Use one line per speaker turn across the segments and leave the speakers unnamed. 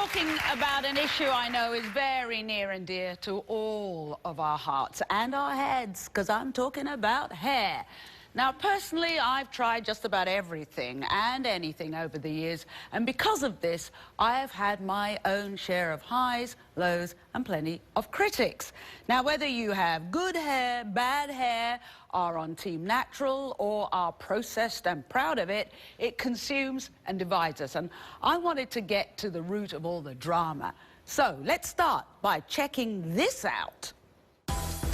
talking about an issue I know is very near and dear to all of our hearts and our heads, because I'm talking about hair. Now, personally, I've tried just about everything and anything over the years, and because of this, I have had my own share of highs, lows, and plenty of critics. Now, whether you have good hair, bad hair, are on Team Natural, or are processed and proud of it, it consumes and divides us. And I wanted to get to the root of all the drama. So let's start by checking this out.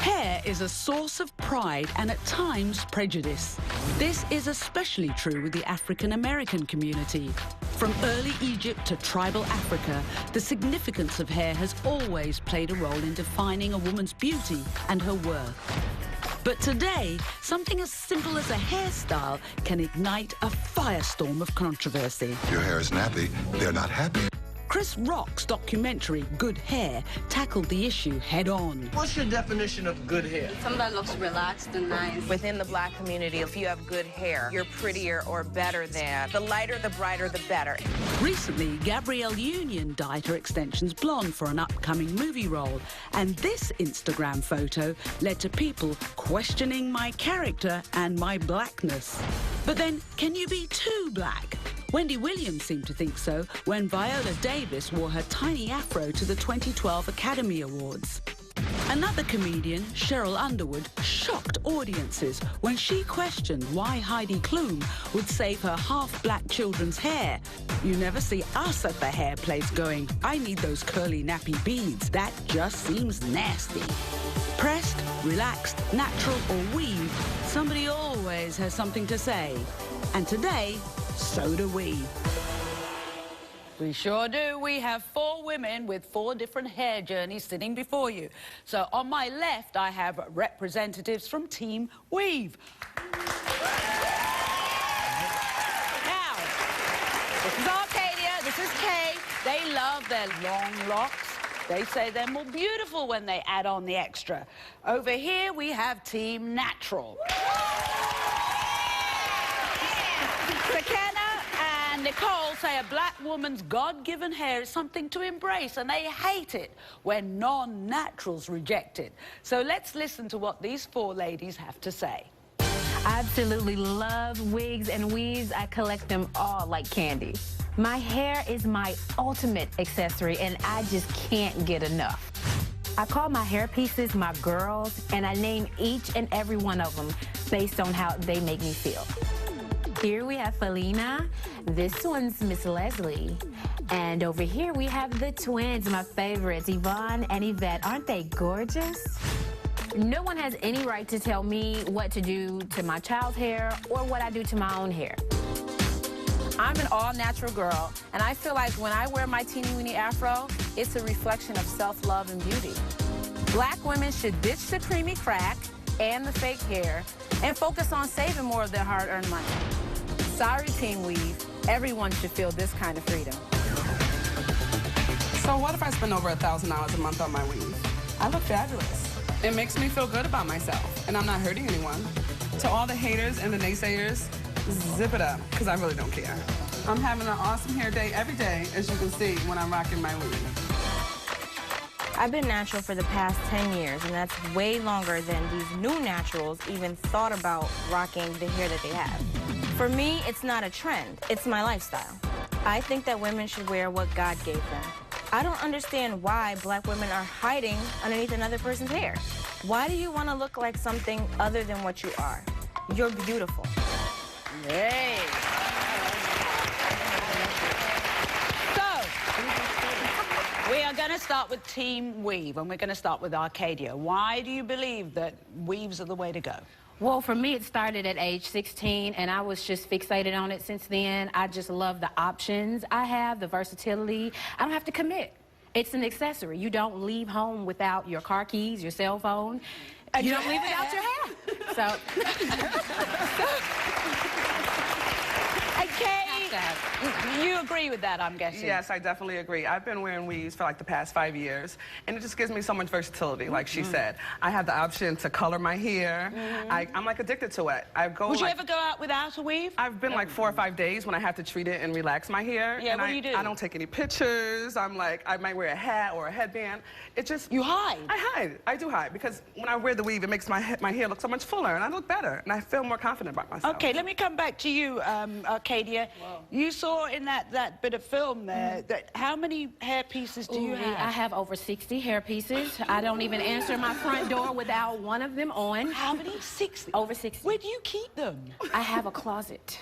Hair is a source of pride and at times prejudice. This is especially true with the African-American community. From early Egypt to tribal Africa, the significance of hair has always played a role in defining a woman's beauty and her worth. But today, something as simple as a hairstyle can ignite a firestorm of controversy.
Your hair is nappy, they're not happy.
Chris Rock's documentary, Good Hair, tackled the issue head-on.
What's your definition of good hair?
Something that looks relaxed and nice.
Within the black community, if you have good hair, you're prettier or better than. The lighter, the brighter, the better.
Recently, Gabrielle Union dyed her extensions blonde for an upcoming movie role. And this Instagram photo led to people questioning my character and my blackness. But then, can you be too black? Wendy Williams seemed to think so when Viola Davis wore her tiny afro to the 2012 Academy Awards. Another comedian, Cheryl Underwood, shocked audiences when she questioned why Heidi Klum would save her half-black children's hair. You never see us at the hair place going, I need those curly nappy beads. That just seems nasty. Pressed, relaxed, natural or weave, somebody always has something to say. And today, so do we. We sure do. We have 4 women with 4 different hair journeys sitting before you. So on my left, I have representatives from Team Weave. Now, this is Arcadia, this is Kay. They love their long locks. They say they're more beautiful when they add on the extra. Over here, we have Team Natural. And Nicole say a black woman's God-given hair is something to embrace, and they hate it when non-naturals reject it. So let's listen to what these 4 ladies have to say.
I absolutely love wigs and weaves. I collect them all like candy. My hair is my ultimate accessory, and I just can't get enough. I call my hair pieces my girls, and I name each and every one of them based on how they make me feel. Here we have Felina. This one's Miss Leslie. And over here we have the twins, my favorites, Yvonne and Yvette. Aren't they gorgeous? No one has any right to tell me what to do to my child's hair or what I do to my own hair.
I'm an all-natural girl, and I feel like when I wear my teeny-weeny afro, it's a reflection of self-love and beauty. Black women should ditch the creamy crack and the fake hair and focus on saving more of their hard-earned money. Sorry, Team Weave. Everyone should feel this kind of freedom.
So what if I spend over $1,000 a month on my weave? I look fabulous. It makes me feel good about myself, and I'm not hurting anyone. To all the haters and the naysayers, zip it up, because I really don't care. I'm having an awesome hair day every day, as you can see, when I'm rocking my weave.
I've been natural for the past 10 years, and that's way longer than these new naturals even thought about rocking the hair that they have. For me, it's not a trend, it's my lifestyle. I think that women should wear what God gave them. I don't understand why black women are hiding underneath another person's hair. Why do you want to look like something other than what you are? You're beautiful.
Hey. We are going to start with Team Weave, and we're going to start with Arcadia. Why do you believe that weaves are the way to go?
Well, for me, it started at age 16, and I was just fixated on it since then. I just love the options I have, the versatility. I don't have to commit. It's an accessory. You don't leave home without your car keys, your cell phone. You don't leave without your hair. So.
Okay, you agree with that, I'm guessing?
Yes, I definitely agree. I've been wearing weaves for like the past 5 years, and it just gives me so much versatility, like she said. I have the option to color my hair. I'm like addicted to it.
Would you ever go out without a weave?
I've been like 4 or 5 days when I have to treat it and relax my hair.
Yeah,
and
what do you do?
I don't take any pictures. I'm like, I might wear a hat or a headband. It just...
You hide?
I hide. I do hide, because when I wear the weave, it makes my hair look so much fuller, and I look better, and I feel more confident about myself.
Okay, let me come back to you, Arcadia. You saw in that bit of film there, that how many hair pieces do you have?
I have over 60 hair pieces. I don't even answer my front door without one of them on.
How many? 60?
Over 60.
Where do you keep them?
I have a closet.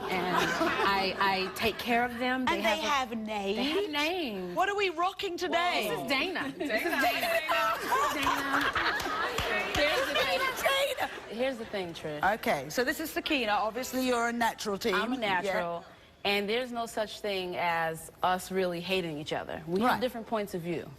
And I take care of them.
And they have names?
They have names.
What are we rocking today?
This is Dana. This is Dana. Here's the thing, Trish.
Okay, so this is Sakina. Obviously, you're a natural team.
I'm a natural.
Yeah.
And there's no such thing as us really hating each other. We have different points of view.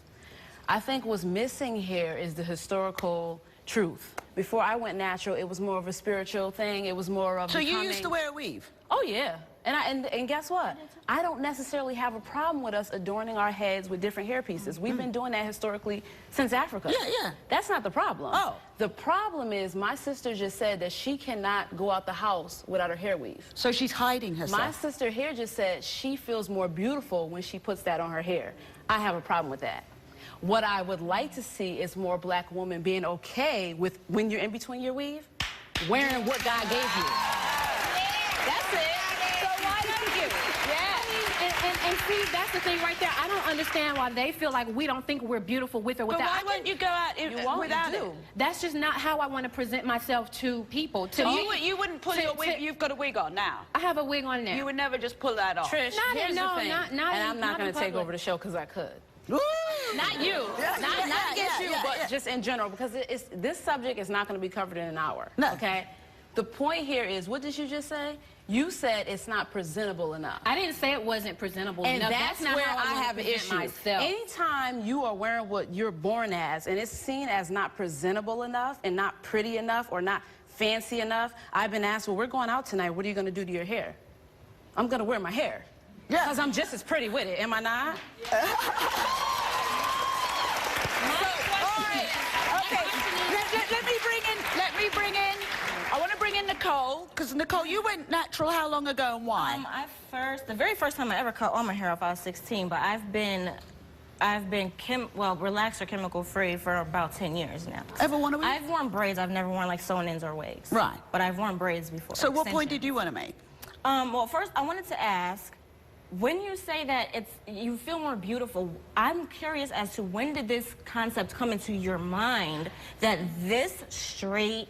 I think what's missing here is the historical truth. Before I went natural, it was more of a spiritual thing. It was more of
So you used to wear a weave?
Oh, yeah. And guess what? I don't necessarily have a problem with us adorning our heads with different hair pieces. We've been doing that historically since Africa.
Yeah, yeah.
That's not the problem.
Oh.
The problem is my sister just said that she cannot go out the house without her hair weave.
So she's hiding herself?
My sister here just said she feels more beautiful when she puts that on her hair. I have a problem with that. What I would like to see is more black women being okay with, when you're in between your weave, wearing what God gave you. That's it. So why don't you? Yeah.
And see, that's the thing right there. I don't understand why they feel like we don't think we're beautiful with or without.
But why won't you go out without it?
That's just not how I want to present myself to people. To
you wouldn't pull your wig. You've got a wig on now.
I have a wig on now.
You would never just pull that off.
Trish, here's the thing. And I'm not going to take
public.
over the show because I could.
Ooh.
Not you. Not against you, but just in general, because this subject is not going to be covered in an hour.
No.
Okay? The point here is, what did you just say? You said it's not presentable enough.
I didn't say it wasn't presentable
and
enough.
that's
not
where
how
I have an
present
issue.
Myself.
Anytime you are wearing what you're born as, and it's seen as not presentable enough, and not pretty enough, or not fancy enough, I've been asked, well, we're going out tonight. What are you going to do to your hair? I'm going to wear my hair.
Yeah.
Because I'm just as pretty with it. Am I not?
I want to bring in Nicole, because Nicole, you went natural how long ago and why?
The very first time I ever cut all my hair off, I was 16, but I've been relaxed or chemical free for about 10 years now.
Ever want to weave?
I've worn braids. I've never worn like sew-ins or wigs.
Right.
But I've worn braids before.
So what point did you want to make?
Well, first I wanted to ask, when you say that you feel more beautiful, I'm curious as to when did this concept come into your mind that this straight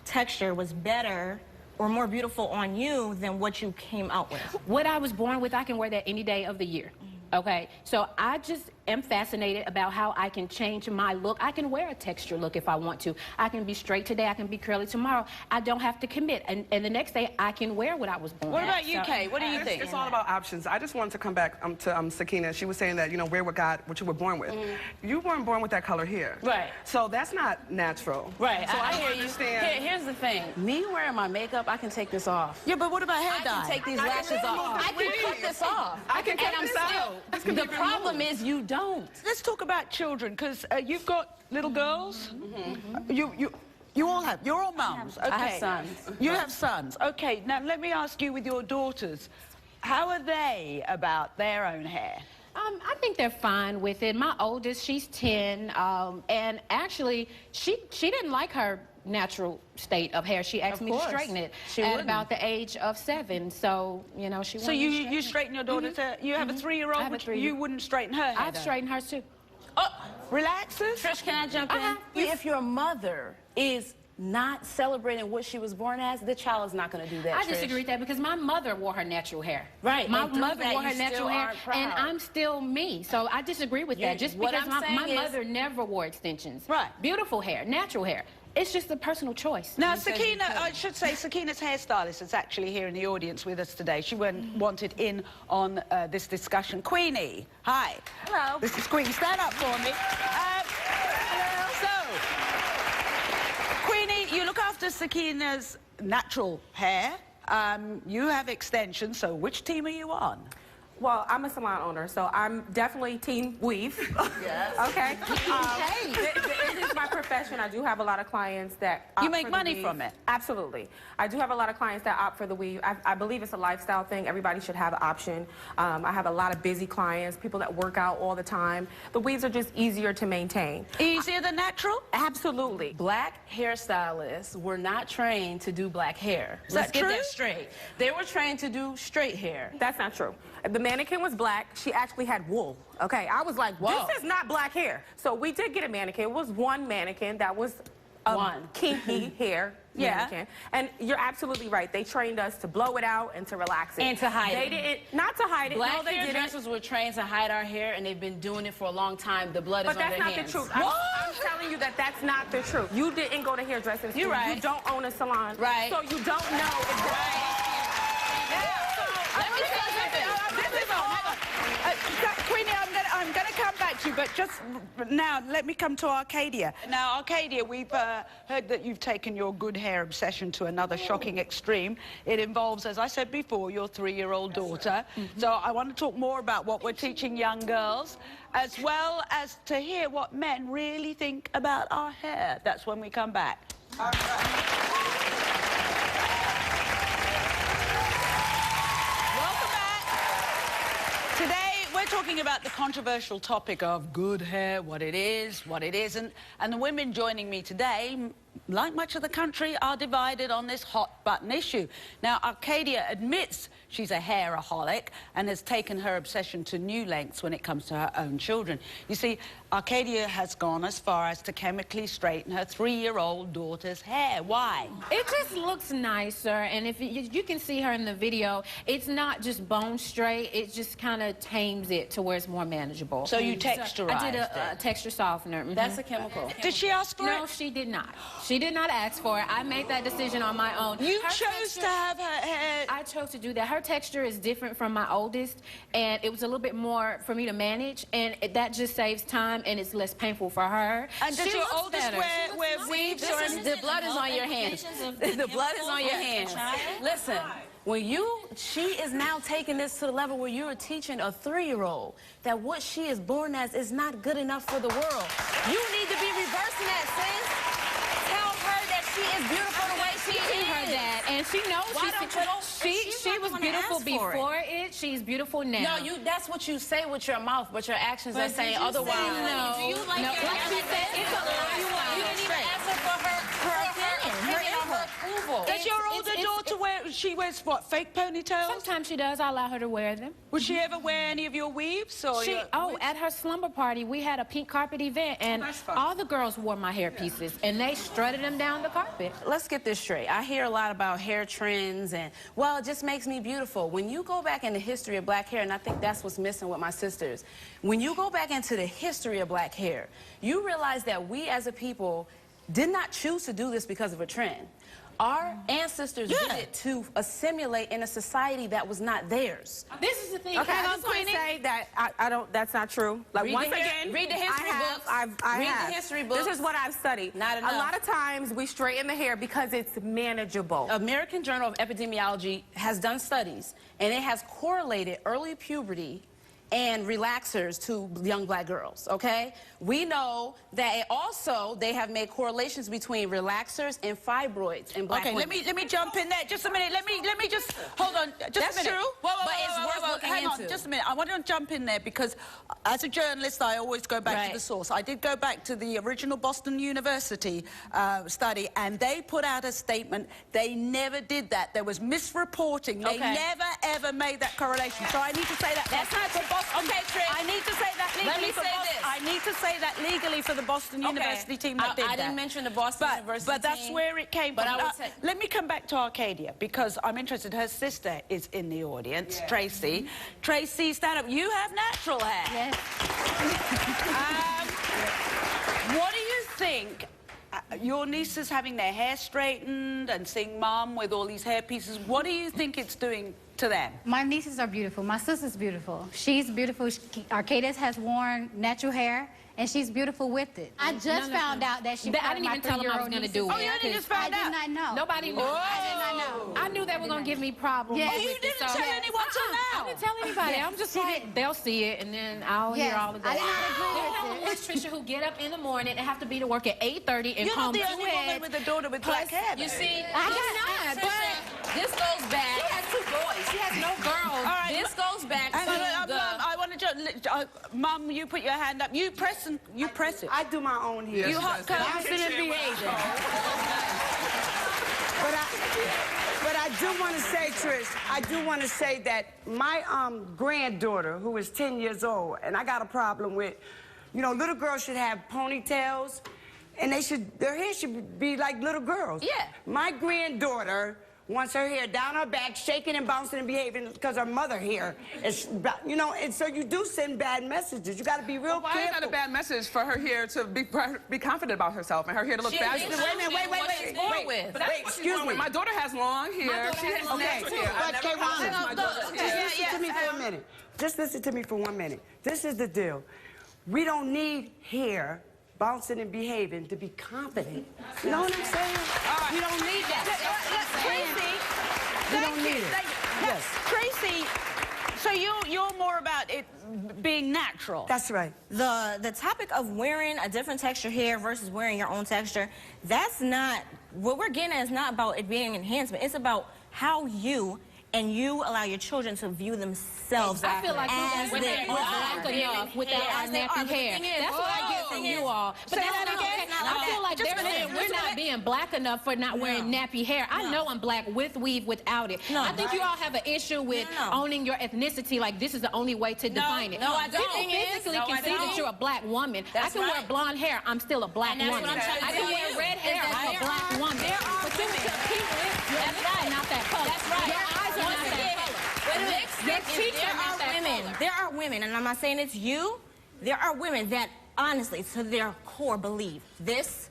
texture was better or more beautiful on you than what you came out with?
What I was born with, I can wear that any day of the year. Okay, so I just am fascinated about how I can change my look. I can wear a texture look if I want to. I can be straight today, I can be curly tomorrow. I don't have to commit. And the next day, I can wear what I was born
What
at.
about you, Kay? What do you think?
It's all about options. I just wanted to come back to Sakina. She was saying that, you know, wear what you were born with. You weren't born with that color here.
Right.
So that's not natural.
Right.
So I
hear
don't understand.
Here's the thing. Me wearing my makeup, I can take this off.
Yeah, but what about hair dye?
I can take these lashes off. I can cut this off.
I can cut this out.
The problem is you don't.
Let's talk about children, because you've got little girls. You all have. You're all mums. Okay.
I have sons.
You have sons. Okay. Now let me ask you, with your daughters, how are they about their own hair?
I think they're fine with it. My oldest, she's 10, and actually, she didn't like her natural state of hair. She asked me to straighten it at about the age of 7. So, you know, she
So you straighten your daughter's hair? You have a 3-year-old, which you wouldn't straighten her hair?
I've straightened hers too.
Oh, relaxers?
Trish, can I jump in? If your mother is not celebrating what she was born as, the child is not going to do that.
I disagree with that because my mother wore her natural hair.
Right.
My mother wore her natural hair, and
I'm
I'm still me. So I disagree with that. Just because my mother never wore extensions.
Right.
Beautiful hair, natural hair. It's just a personal choice.
Now, Sakina, I should say, Sakina's hairstylist is actually here in the audience with us today. She wanted in on this discussion. Queenie, hi.
Hello.
This is Queenie. Stand up for me. So, Queenie, you look after Sakina's natural hair. You have extensions, so which team are you on?
Well, I'm a salon owner, so I'm definitely team weave.
Yes.
Okay. It is my profession. I do have a lot of clients that opt
You make
for the
money
weave.
from it?
Absolutely. I do have a lot of clients that opt for the weave. I believe it's a lifestyle thing. Everybody should have an option. I have a lot of busy clients, people that work out all the time. The weaves are just easier to maintain.
Easier than natural?
Absolutely.
Black hairstylists were not trained to do black hair. Let's get
true?
that straight. They were trained to do straight hair.
That's not true. The mannequin was black. She actually had wool. Okay, I was like,
Whoa.
this is not black hair. So we did get a mannequin. It was one mannequin that was a kinky hair mannequin. And you're absolutely right. They trained us to blow it out and to relax it.
And to hide
They
it.
didn't, not to hide it.
Black
No, they didn't.
hairdressers were trained to hide our hair, and they've been doing it for a long time. The blood
But
is on
that's
their
not
hands.
the truth. I'm telling you that that's not the truth. You didn't go to hairdressing school.
You're right.
You don't own a salon.
Right.
So you don't know exactly.
Let me tell you something. Queenie, I'm gonna come back to you, but just now, let me come to Arcadia. Now, Arcadia, we've heard that you've taken your good hair obsession to another shocking extreme. It involves, as I said before, your 3-year-old daughter. So I want to talk more about what we're teaching young girls, as well as to hear what men really think about our hair. That's when we come back. Today, we're talking about the controversial topic of good hair, what it is, what it isn't. And the women joining me today, like much of the country, are divided on this hot-button issue. Now, Arcadia admits she's a hairaholic and has taken her obsession to new lengths when it comes to her own children. You see, Arcadia has gone as far as to chemically straighten her 3-year-old daughter's hair. Why?
It just looks nicer, and if you can see her in the video, it's not just bone straight, it just kind of tames it to where it's more manageable.
So you texturized
I did a texture softener.
That's a chemical.
Did she ask for it?
No, she did not. She did not ask for it. I made that decision on my own.
You
Her
chose to have her hair...
I chose to do that. Her texture is different from my oldest, and it was a little bit more for me to manage, and that just saves time, and it's less painful for her.
And does your oldest wear weaves or anything?
The blood is on your hands. The blood is on your hands. Listen, she is now taking this to the level where you're teaching a 3-year-old that what she is born as is not good enough for the world. You need to be reversing that, sis. Tell her that she is beautiful the way she is.
Her dad, and she knows she was beautiful before it. She's beautiful now.
No, that's what you say with your mouth, but your actions are saying otherwise.
No.
Do you like
No.
your
Like she said, it's a lie.
You didn't even ask her for her approval.
Does your older daughter wears what, fake ponytails?
Sometimes she does. I allow her to wear them.
Would she ever wear any of your weaves? Or
At her slumber party, we had a pink carpet event, and all the girls wore my hair pieces, and they strutted them down the carpet.
Let's get this straight. I hear a lot about hair trends and, well, it just makes me beautiful. When you go back in the history of black hair, and I think that's what's missing with my sisters, when you go back into the history of black hair, you realize that we as a people did not choose to do this because of a trend. Our ancestors did it to assimilate in a society that was not theirs.
This is the thing.
Okay, I just want to say that I don't. That's not true. Like
Read
once
the
again,
read the history books.
I
Read
have.
the history books.
This is what I've studied.
Not enough.
A lot of times we straighten the hair because it's manageable.
American Journal of Epidemiology has done studies, and it has correlated early puberty and relaxers to young black girls, okay? We know that they have made correlations between relaxers and fibroids in black women.
let me jump in there. Just a minute. Let me just hold on. Just a minute.
True,
Whoa,
but it's worth looking
Hang
into.
on, just a minute. I want to jump in there because as a journalist, I always go back to the source. I did go back to the original Boston University study, and they put out a statement. They never did that. There was misreporting. They never, ever made that correlation. So I need to say that.
That's not true. Okay, Trish.
I need to say that legally.
Let me say this.
I need to say that legally for the Boston University team that did that.
I didn't mention the Boston University
But that's
team,
where it came from.
but I would say...
Let me come back to Arcadia, because I'm interested. Her sister is in the audience, Tracy. Tracy, stand up. You have natural hair.
Yes.
What do you think? Your niece is having their hair straightened and seeing Mom with all these hair pieces. What do you think it's doing to them?
My nieces are beautiful. My sister's beautiful. She's beautiful. Arcadius has worn natural hair, and she's beautiful with it. I just found out that she.
I didn't even tell them I was going to do it.
Oh, you didn't just find out?
I did not know.
Nobody knew.
I did not know.
I knew they were going gonna give me problems.
Yeah,
with
you
it,
didn't
so-
tell anyone till now.
I didn't tell anybody. I'm just like, they'll see it, and then I'll hear all of that.
I did not agree with
There's Trisha who get up in the morning and have to be to work at 8:30 and
You're not
comb
the
two
only woman
heads.
with a daughter with black hair.
You
though.
see,
I'm not,
Trisha, this goes back.
She has 2 boys. She has no girls.
All right,
This goes back
Hang on,
to the...
Mum, I want to Mum, you put your hand up. You press it.
I do my own hair.
You hot constant and behaving.
But I do want to say, Trish, I do want to say that my granddaughter, who is 10 years old, and I got a problem with, you know, little girls should have ponytails, and their hair should be like little girls.
Yeah.
My granddaughter wants her hair down her back, shaking and bouncing and behaving because her mother hair is, you know, and so you do send bad messages. You got to be real
Why
careful.
is that a bad message for her here to be confident about herself and her hair to look fabulous?
Wait a minute, wait, excuse me.
My daughter has long hair. She has
Okay,
natural hair. I
but
never commented my daughter's hair.
just listen to me for a minute. Just listen to me for 1 minute. This is the deal. We don't need hair bouncing and behaving to be confident. You know what I'm saying? We don't need that.
Tracy,
We don't need it. Yes.
Tracy, so you're more about it being natural.
That's right.
The topic of wearing a different texture hair versus wearing your own texture, that's not, what we're getting at is not about it being enhancement. It's about how you allow your children to view themselves
I feel like
as
women
they
are black
are.
enough without our
As they are.
nappy
But the
hair.
thing is-
That's what I get from you all. But
Say
that's
that
not
again.
okay.
Not
I
like
feel
that.
like
Just
they're
a minute.
saying we're
Just a
not
minute.
being black enough for not wearing nappy hair. I know I'm black with weave, without it.
No.
I think you all have an issue with
No.
owning your ethnicity like this is the only way to define it.
no, I don't.
People physically
No,
can
I
see
don't.
that you're a black woman.
That's
I can wear
right.
blonde hair. I'm still a black
And that's what
woman.
I'm trying to
I can
tell
wear
you,
red
is
hair.
that
I'm a
there
black
are-
woman.
there are
But your
women.
your
That's
lips are
right.
not that color.
That's right.
Your eyes are
Once
not that
again,
color.
wait a minute.
Your cheeks
There
are not that color.
there are women, and I'm not saying it's you, there are women that honestly, to their core, believe this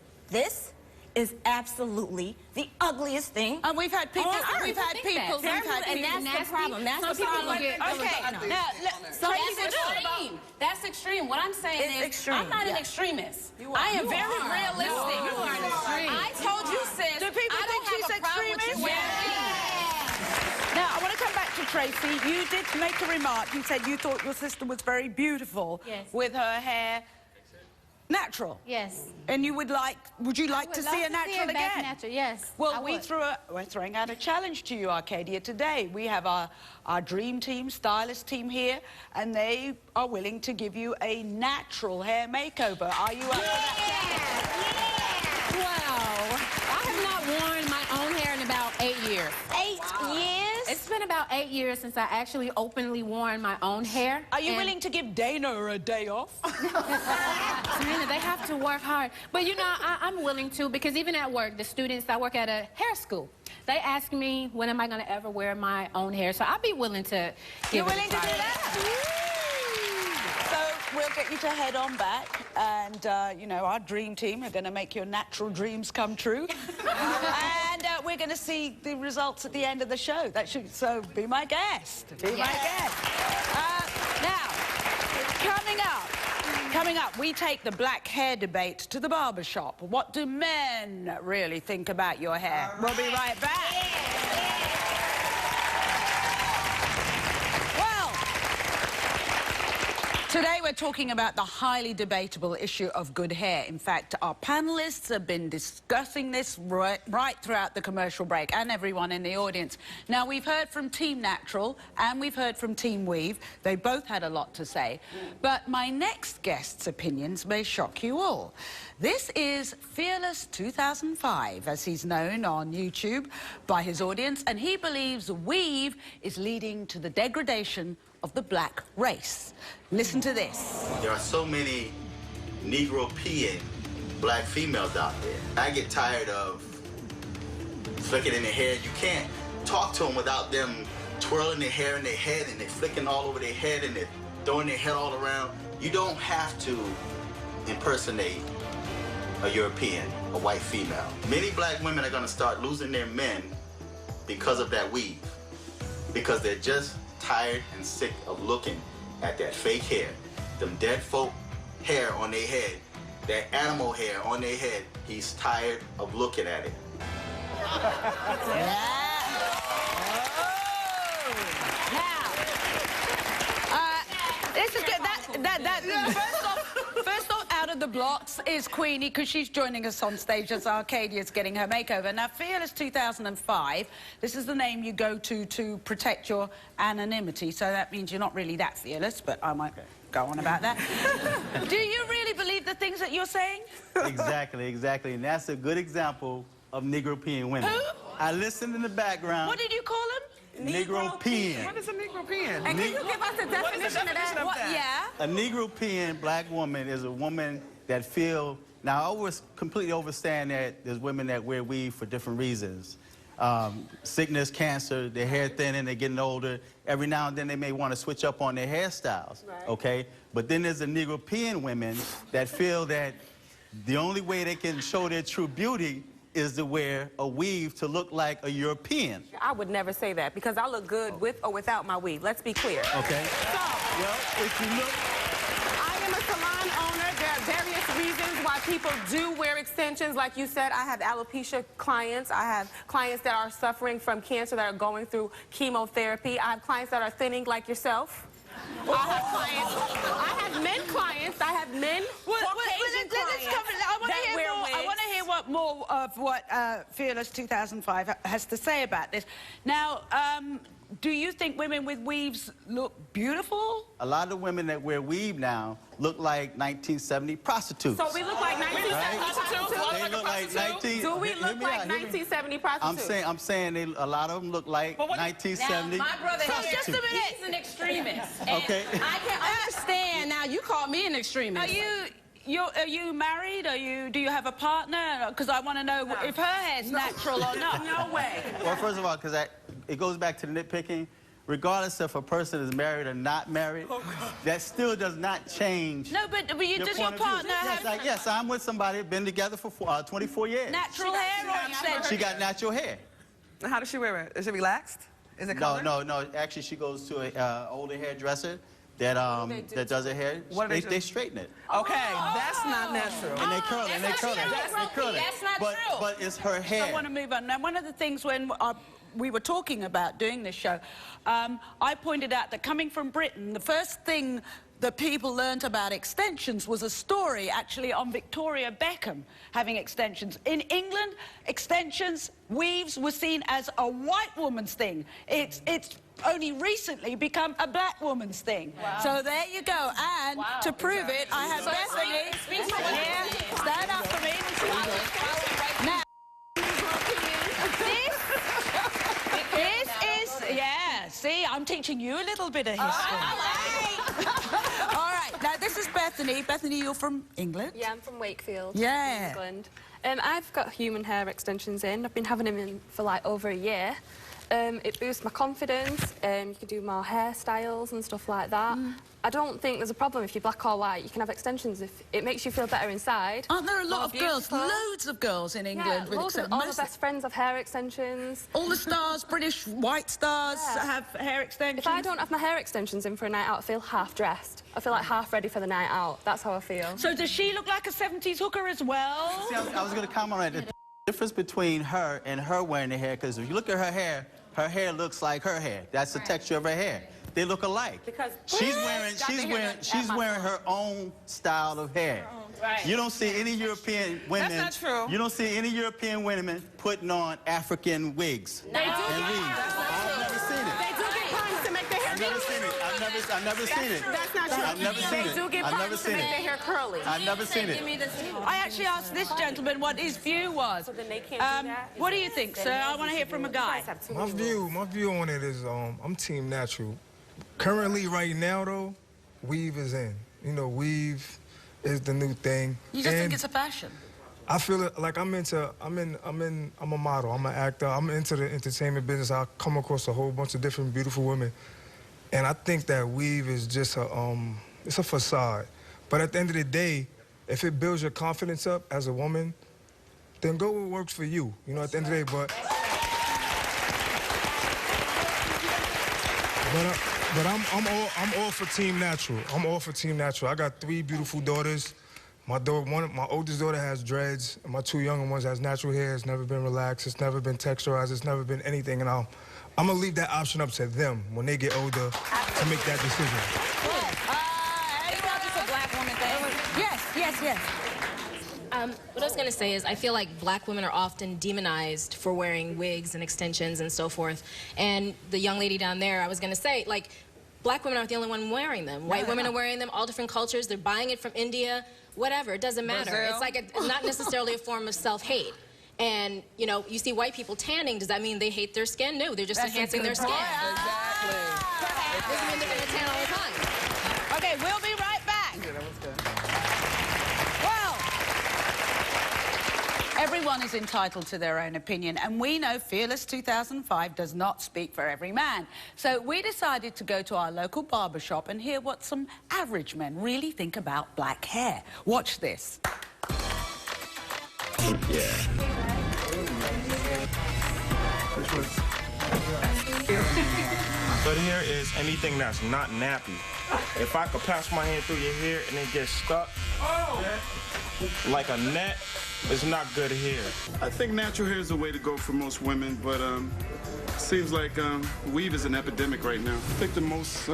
is absolutely the ugliest thing.
And we've had people.
on earth.
We've had people.
And that's
nasty.
the problem. That's
Some
the
people
problem.
get-
Okay. Now,
Some
That's
people do.
extreme. That's extreme. What I'm saying
It's
is,
extreme.
I'm not an
Yeah.
extremist.
I am very realistic.
No, you are an extreme.
I told you, sis.
Do people
I don't
think she's
have a problem with you
extremist?
wearing
Now, I want to come back to Tracy. You did make a remark. You said you thought your sister was very beautiful
Yes.
with her hair natural.
Yes.
And you would you like to see a natural
it back
again?
natural, yes.
Well,
I would.
we're throwing out a challenge to you, Arcadia, today. We have our dream team, stylist team here, and they are willing to give you a natural hair makeover. Are you up for that?
Well, I have not worn my own hair in about 8 years.
8 years?
It's been about 8 years since I actually openly worn my own hair.
Are you
and-
willing to give Dana a day off?
Serena, they have to work hard. But you know, I'm willing to, because even at work, the students, I work at a hair school. They ask me, when am I going to ever wear my own hair? So I'll be willing to give
You're
it a
willing to do
try.
that? So we'll get you to head on back, and you know, our dream team are going to make your natural dreams come true. And we're going to see the results at the end of the show. So be my guest. Be my guest. Now, coming up, we take the black hair debate to the barber shop. What do men really think about your hair? We'll be right back. Today we're talking about the highly debatable issue of good hair. In fact, our panelists have been discussing this right throughout the commercial break, and everyone in the audience. Now, we've heard from Team Natural and we've heard from Team Weave. They both had a lot to say. But my next guest's opinions may shock you all. This is Fearless 2005, as he's known on YouTube by his audience, and he believes weave is leading to the degradation of the black race. Listen to this.
There are so many Negro-peeing black females out there. I get tired of flicking in their hair. You can't talk to them without them twirling their hair in their head and they're flicking all over their head and they're throwing their head all around. You don't have to impersonate a European, a white female. Many black women are gonna start losing their men because of that weave, because they're just tired and sick of looking at that fake hair, them dead folk hair on their head, that animal hair on their head. He's tired of looking at it.
blocks is Queenie, because she's joining us on stage as Arcadia's getting her makeover. Now, Fearless 2005, this is the name you go to protect your anonymity, so that means you're not really that fearless, but I might go on about that. Do you really believe the things that you're saying?
Exactly. And that's a good example of Negro-peeing women.
Who?
I listened in the background.
What did you call them?
Negro-peeing.
What is a Negro-peeing?
And can you give us a definition of that?
Yeah.
A Negro-peeing black woman is a woman that feel... Now, I completely understand that there's women that wear weave for different reasons. Sickness, cancer, their hair thinning, they're getting older. Every now and then they may want to switch up on their hairstyles, okay? But then there's the Negro-peeing women that feel that the only way they can show their true beauty is to wear a weave to look like a European.
I would never say that because I look good with or without my weave. Let's be clear.
Okay.
So,
well, if you look...
I am a salon owner. There are various reasons why people do wear extensions. Like you said, I have alopecia clients. I have clients that are suffering from cancer that are going through chemotherapy. I have clients that are thinning like yourself. I have clients. I have men clients. I have men Caucasian clients that wear wigs.
I want to hear what more of what Fearless 2005 has to say about this. Now, do you think women with weaves look beautiful?
A lot of women that wear weave now look like 1970 prostitutes.
So we look like 1970 prostitutes?
They look like 19...
Do we look like 1970 prostitutes?
I'm saying a lot of them look like 1970
now, my brother
prostitutes.
just a minute. He's an extremist.
Okay.
I can understand. Now, you call me an extremist.
Are you married? Do you have a partner? Because I want to know if her hair's natural or not.
No way.
Well, first of all, because it goes back to the nitpicking. Regardless if a person is married or not married, that still does not change.
No, but does your partner have...
Yes, I'm with somebody, been together for 24 years.
Natural hair or extension?
She got natural hair.
How does she wear it? Is it relaxed? Is it colored?
No. Actually, she goes to an older hairdresser that does her hair. They straighten it.
Okay, that's not natural.
And they curl it.
That's not true.
But it's her hair.
I want to move on. Now, one of the things when we were talking about doing this show, I pointed out that coming from Britain, the first thing that people learned about extensions was a story actually on Victoria Beckham having extensions. In England, extensions, weaves were seen as a white woman's thing. It's only recently become a black woman's thing. Wow. So there you go. And to prove it, I have Bethany here. Stand up for me. Now, this is, yeah, see, I'm teaching you a little bit of history. All right, now this is Bethany. Bethany, you're from England?
Yeah, I'm from Wakefield,
England.
I've got human hair extensions in. I've been having them in for like over a year. It boosts my confidence, you can do more hairstyles and stuff like that. I don't think there's a problem if you're black or white. You can have extensions if it makes you feel better inside.
Aren't there a lot of girls, loads of girls in England with extensions?
All the best friends have hair extensions.
All the stars, British white stars have hair extensions.
If I don't have my hair extensions in for a night out, I feel half dressed. I feel like half ready for the night out. That's how I feel.
So does she look like a 70s hooker as well?
See, I was going to comment on the difference between her and her wearing the hair, because if you look at her hair looks like her hair. That's the texture of her hair. They look alike.
Because
she's wearing her own style of hair.
Right.
You don't see any European women.
That's not true.
You don't see any European women putting on African wigs.
They do.
I've never seen it.
They do get puns to make their hair.
I've never seen it. I've never seen it.
That's not true.
I've never seen it.
They do get puns to make their hair curly.
I've never seen it.
I actually asked this gentleman what his view was.
So then they can't do that?
What do you think, sir? I want to hear from a guy.
My view on it is I'm team natural. Currently, right now though, weave is in. You know, weave is the new thing.
You just think it's a fashion?
I feel it like I'm a model, I'm an actor, I'm into the entertainment business. I come across a whole bunch of different beautiful women. And I think that weave is just it's a facade. But at the end of the day, if it builds your confidence up as a woman, then go what works for you. You know, at the end of the day, but I'm all for team natural. I'm all for team natural. I got 3 beautiful daughters. My oldest daughter has dreads, and my 2 younger ones has natural hair. It's never been relaxed. It's never been texturized. It's never been anything. And I'm gonna leave that option up to them when they get older to make that decision.
It's not just a black woman thing. Yes. Yes.
What I was going to say is I feel like black women are often demonized for wearing wigs and extensions and so forth. And the young lady down there, I was going to say, like, black women aren't the only one wearing them. White women are wearing them, all different cultures. They're buying it from India, whatever. It doesn't matter.
Brazil.
It's like not necessarily a form of self-hate. And, you know, you see white people tanning. Does that mean they hate their skin? No, they're just enhancing their skin.
Exactly.
Doesn't mean they're going to tan all the time.
Okay, we'll be right back.
Yeah, that was good.
Everyone is entitled to their own opinion, and we know Fearless 2005 does not speak for every man. So we decided to go to our local barbershop and hear what some average men really think about black hair. Watch this.
Yeah.
Good hair is anything that's not nappy. If I could pass my hand through your hair and it gets stuck, like a net, it's not good hair.
I think natural hair is the way to go for most women, but seems like weave is an epidemic right now. I think the most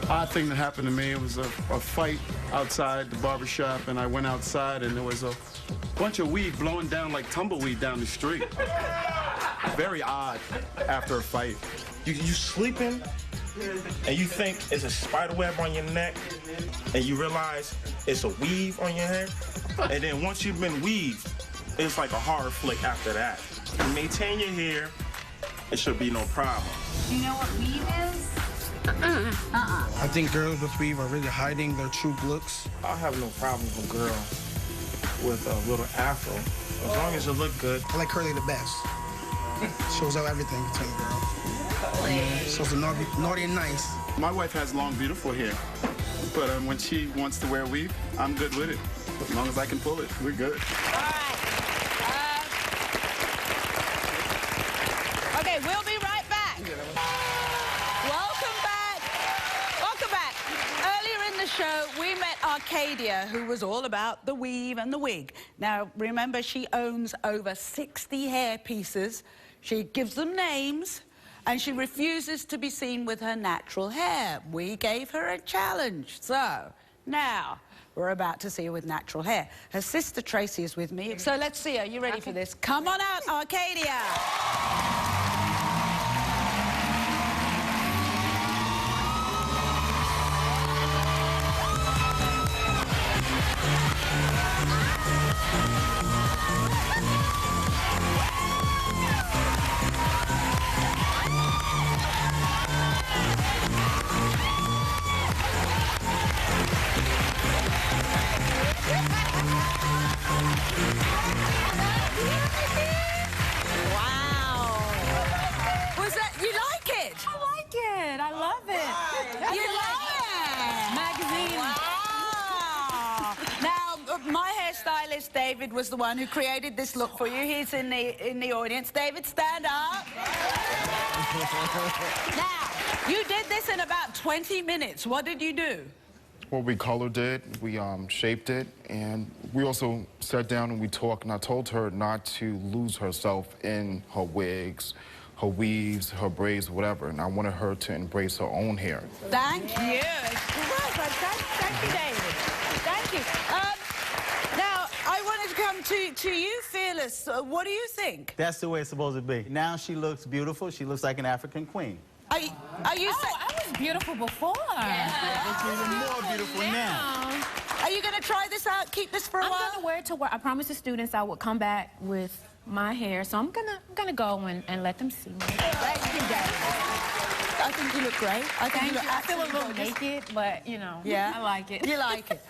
odd thing that happened to me, it was a fight outside the barbershop, and I went outside and there was a bunch of weed blowing down like tumbleweed down the street. Very odd after a fight.
You sleeping and you think it's a spider web on your neck and you realize it's a weave on your head, and then once you've been weaved, it's like a horror flick after that. You maintain your hair, it should be no problem.
Do you know what weave is?
I think girls with weave are really hiding their true looks.
I have no problem with a girl with a little afro, as long as it look good.
I like curly the best. Shows out everything between girls. Shows the naughty and nice.
My wife has long, beautiful hair, but when she wants to wear a weave, I'm good with it. As long as I can pull it, we're good.
Okay, we'll be right back. Welcome back. Welcome back. Earlier in the show, we met Arcadia, who was all about the weave and the wig. Now, remember, she owns over 60 hair pieces. She gives them names, and she refuses to be seen with her natural hair. We gave her a challenge. So, now, we're about to see her with natural hair. Her sister Tracy is with me. So let's see her. You ready for this? Come on out, Arcadia. David was the one who created this look for you. He's in the audience. David, stand up. Now, you did this in about 20 minutes. What did you do?
Well, we colored it, we shaped it, and we also sat down and we talked, and I told her not to lose herself in her wigs, her weaves, her braids, whatever, and I wanted her to embrace her own hair.
Thank you. Thank you, David. Thank you. Now, I wanted to come to you, Fearless. What do you think?
That's the way it's supposed to be. Now she looks beautiful. She looks like an African queen.
Are you
I was beautiful before.
Yeah. It's even more beautiful now.
Are you going to try this out, keep this for a while?
I'm going to wear it to work. I promised the students I would come back with my hair, so I'm gonna go and let them see me.
Thank you, David. I think you look great. I
feel a little naked, but, you know,
yeah,
I like it.
You like it.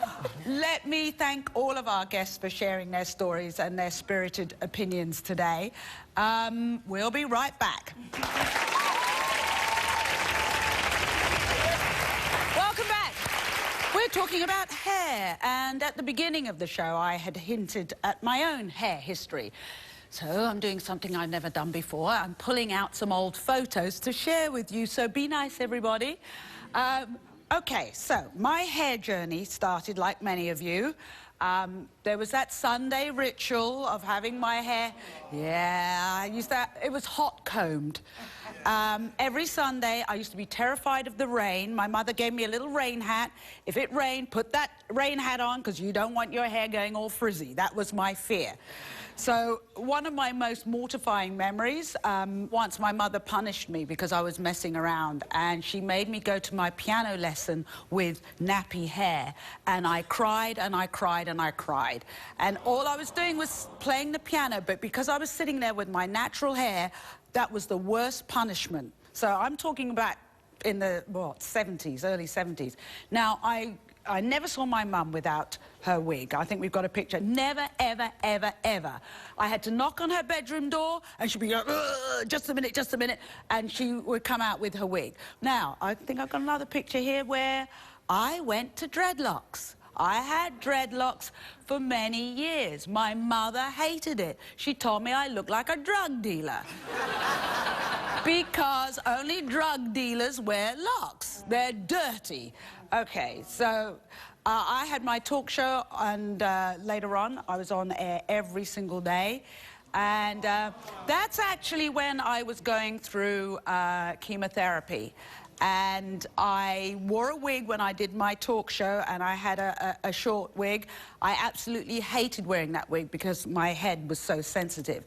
Let me thank all of our guests for sharing their stories and their spirited opinions today. We'll be right back. Welcome back. We're talking about hair, and at the beginning of the show, I had hinted at my own hair history. So I'm doing something I've never done before. I'm pulling out some old photos to share with you, so be nice, everybody. Okay, so my hair journey started, like many of you, There was that Sunday ritual of having my hair. Yeah, it was hot combed. Every Sunday, I used to be terrified of the rain. My mother gave me a little rain hat. If it rained, put that rain hat on because you don't want your hair going all frizzy. That was my fear. So one of my most mortifying memories, once my mother punished me because I was messing around, and she made me go to my piano lesson with nappy hair, and I cried and I cried and I cried. And all I was doing was playing the piano, but because I was sitting there with my natural hair, that was the worst punishment. So I'm talking about in the, what, 70s, early 70s. Now, I never saw my mum without her wig. I think we've got a picture. Never, ever, ever, ever. I had to knock on her bedroom door, and she'd be like, just a minute, and she would come out with her wig. Now, I think I've got another picture here where I went to dreadlocks. I had dreadlocks for many years. My mother hated it. She told me I looked like a drug dealer. Because only drug dealers wear locks. They're dirty. Okay, so I had my talk show, and later on, I was on air every single day. And that's actually when I was going through chemotherapy. And I wore a wig when I did my talk show, and I had a short wig. I absolutely hated wearing that wig because my head was so sensitive.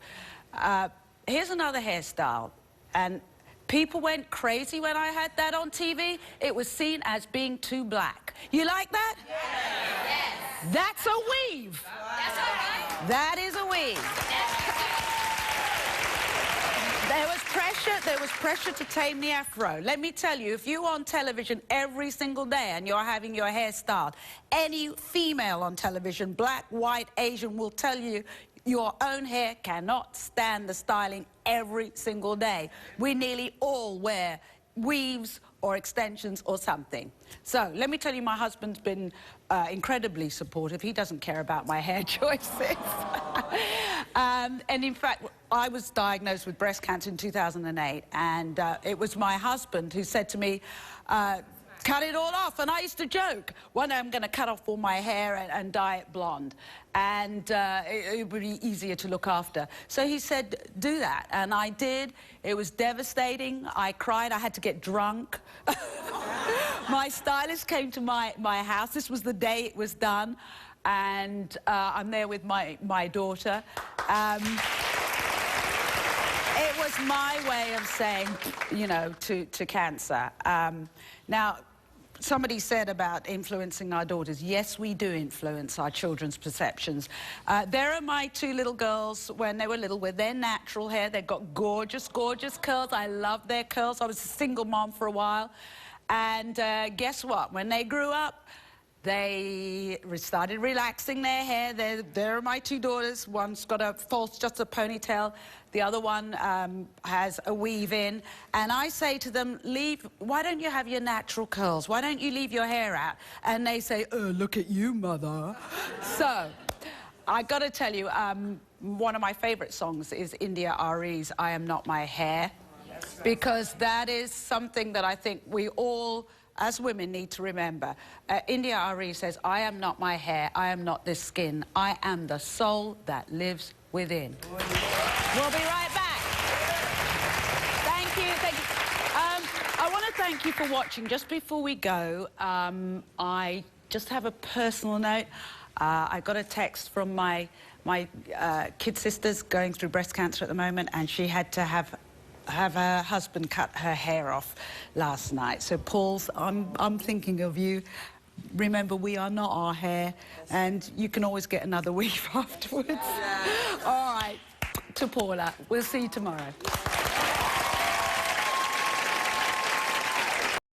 Here's another hairstyle, and people went crazy when I had that on TV. It was seen as being too black. You like that? Yes. That's a weave. That's all right. That is a weave. There was pressure to tame the afro. Let me tell you, if you're on television every single day and you're having your hair styled, any female on television, black, white, Asian, will tell you your own hair cannot stand the styling every single day. We nearly all wear weaves or extensions or something. So let me tell you, my husband's been incredibly supportive. He doesn't care about my hair choices. And in fact, I was diagnosed with breast cancer in 2008, and it was my husband who said to me, cut it all off. And I used to joke, one day I'm going to cut off all my hair and dye it blonde, and it would be easier to look after. So he said, do that, and I did. It was devastating. I cried. I had to get drunk. My stylist came to my house. This was the day it was done, and I'm there with my daughter. It was my way of saying, you know, to cancer. Now, somebody said about influencing our daughters. Yes, we do influence our children's perceptions. There are my two little girls when they were little with their natural hair. They've got gorgeous, gorgeous curls. I love their curls. I was a single mom for a while. And guess what? When they grew up, they started relaxing their hair. There are my two daughters. One's got just a ponytail. The other one has a weave in. And I say to them, why don't you have your natural curls? Why don't you leave your hair out? And they say, oh, look at you, mother. So, I got to tell you, one of my favorite songs is India Ari's I Am Not My Hair. Because that is something that I think we all, as women, need to remember. India Ari says, I am not my hair, I am not this skin, I am the soul that lives within. We'll be right back. Thank you, thank you. I want to thank you for watching. Just before we go, I just have a personal note. I got a text from my kid sister's going through breast cancer at the moment, and she had to have her husband cut her hair off last night. So, Pauls, I'm thinking of you. Remember, we are not our hair, and you can always get another weave afterwards. All right, to Paula. We'll see you tomorrow.